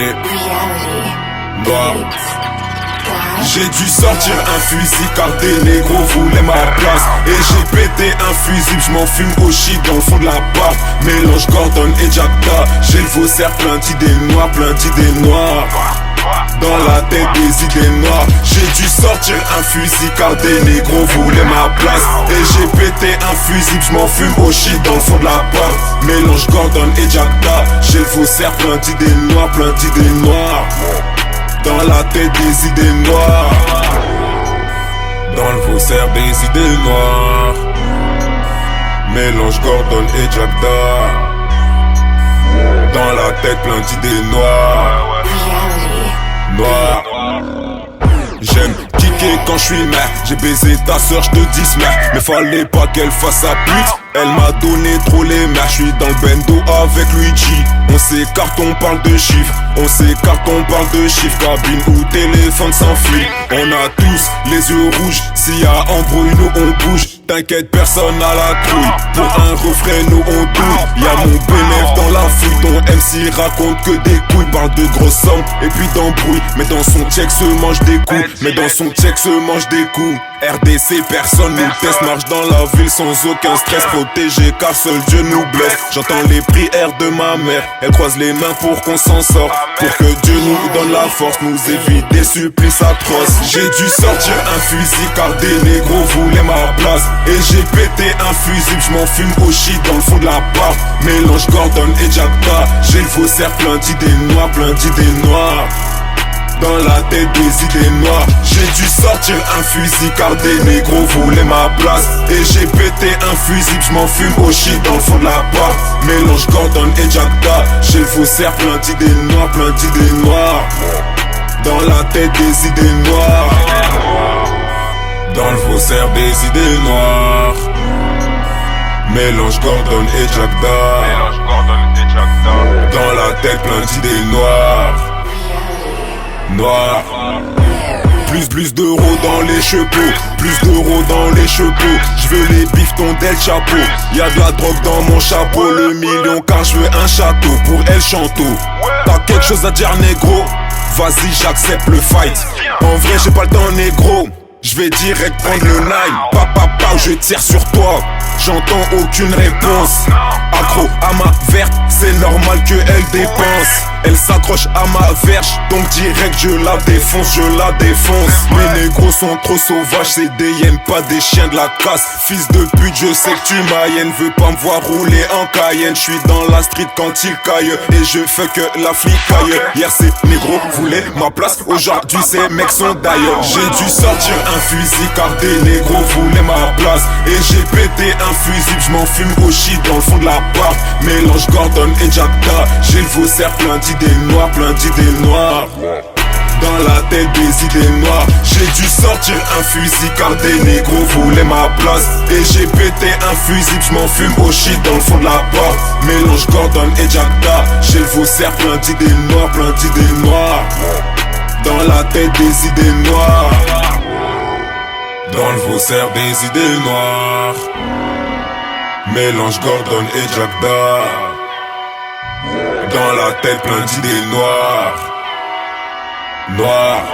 connais. Noir. J'ai dû sortir un fusil car des négros voulaient ma place. Et j'ai pété un fusible, j'm'en fume au shit dans le fond de la part. Mélange Gordon et Jackda. J'ai le faussaire plein d'idées noires, plein d'idées noires. Dans la tête des idées noires. J'ai dû sortir un fusil car des négros voulaient ma place. Et j'ai pété un fusible, j'm'en fume au shit dans le fond de la part. Mélange Gordon et Jackda. J'ai le faussaire plein d'idées noires, plein d'idées noires. Dans la tête des idées noires. Dans le faussaire des idées noires. Mélange Gordon et Jackda. Dans la tête plein d'idées noires. Noir. J'aime kicker quand je suis mère. J'ai baisé ta soeur, j'te dis mère. Mais fallait pas qu'elle fasse sa pute. Elle m'a donné trop les mères. J'suis dans le bendo avec Luigi. On s'écarte, on parle de chiffres. On s'écarte, on parle de chiffres. Cabine ou téléphone sans fil. On a tous les yeux rouges. S'il y a embrouille, nous on bouge. T'inquiète, personne à la trouille. Pour un refrain, nous on douille. Y'a mon bénéf dans la fouille. Ton MC raconte que des couilles. Parle de grosses sommes et puis d'embrouille. Mais dans son check se mange des coups. Mais dans son check se mange des coups. RDC, personne nous teste. Marche dans la ville sans aucun stress. Protégé car seul Dieu nous blesse. J'entends les prières de ma mère. Elle croise les mains pour qu'on s'en sorte. Pour que Dieu nous donne la force. Nous évite des supplices atroces. J'ai dû sortir un fusil car des négros voulaient ma place. Et j'ai pété un fusible, j'm'en fume au shit dans le fond de la part. Mélange Gordon et Jackda. J'ai le faussaire plein d'idées noires, plein d'idées noires. Dans la tête des idées noires. J'ai dû sortir un fusil car des négros voulaient ma place. Et j'ai pété un fusible, j'm'en fume au shit dans le fond de la part. Mélange Gordon et Jackda. J'ai le faussaire plein d'idées noires, plein d'idées noires. Dans la tête des idées noires. Dans le faussaire des idées noires. Mélange Gordon et Jackda. Dans la tête plein d'idées noires. Noir. Plus d'euros dans les cheveux. Plus d'euros dans les cheveux. J'veux les bifetons d'El Chapo. Y'a de la drogue dans mon chapeau. Le million car j'veux un château pour El Chanto. T'as quelque chose à dire négro? Vas-y j'accepte le fight. En vrai j'ai pas le temps négro. J'vais direct prendre le nine. Papa, je tire sur toi. J'entends aucune réponse. Accro à ma verte, c'est normal que elle dépense. Elle s'accroche à ma verge, donc direct je la défonce, je la défonce. Mes négros sont trop sauvages, c'est des hyènes, pas des chiens de la casse. Fils de pute, je sais que tu m'aïennes, veux pas me voir rouler en Cayenne. J'suis dans la street quand il caille, et je fais que la flicaille. Hier ces négros voulaient ma place, aujourd'hui ces mecs sont d'ailleurs. J'ai dû sortir un fusil car des négros voulaient ma place. Et j'ai pété un fusible, j'm'en fume au shit dans le fond de la part. Mélange Gordon et Jackda. J'ai le faussaire plein d'idées noires, plein d'idées noires. Dans la tête des idées noires. J'ai dû sortir un fusil car des négros voulaient ma place. Et j'ai pété un fusible, j'm'en fume au shit dans le fond de la part. Mélange Gordon et Jackda. J'ai le faussaire plein d'idées noires, plein d'idées noires. Dans la tête des idées noires. Dans le faussaire des idées noires. Mélange Gordon et Jackda. Dans la tête plein d'idées noires. Noires.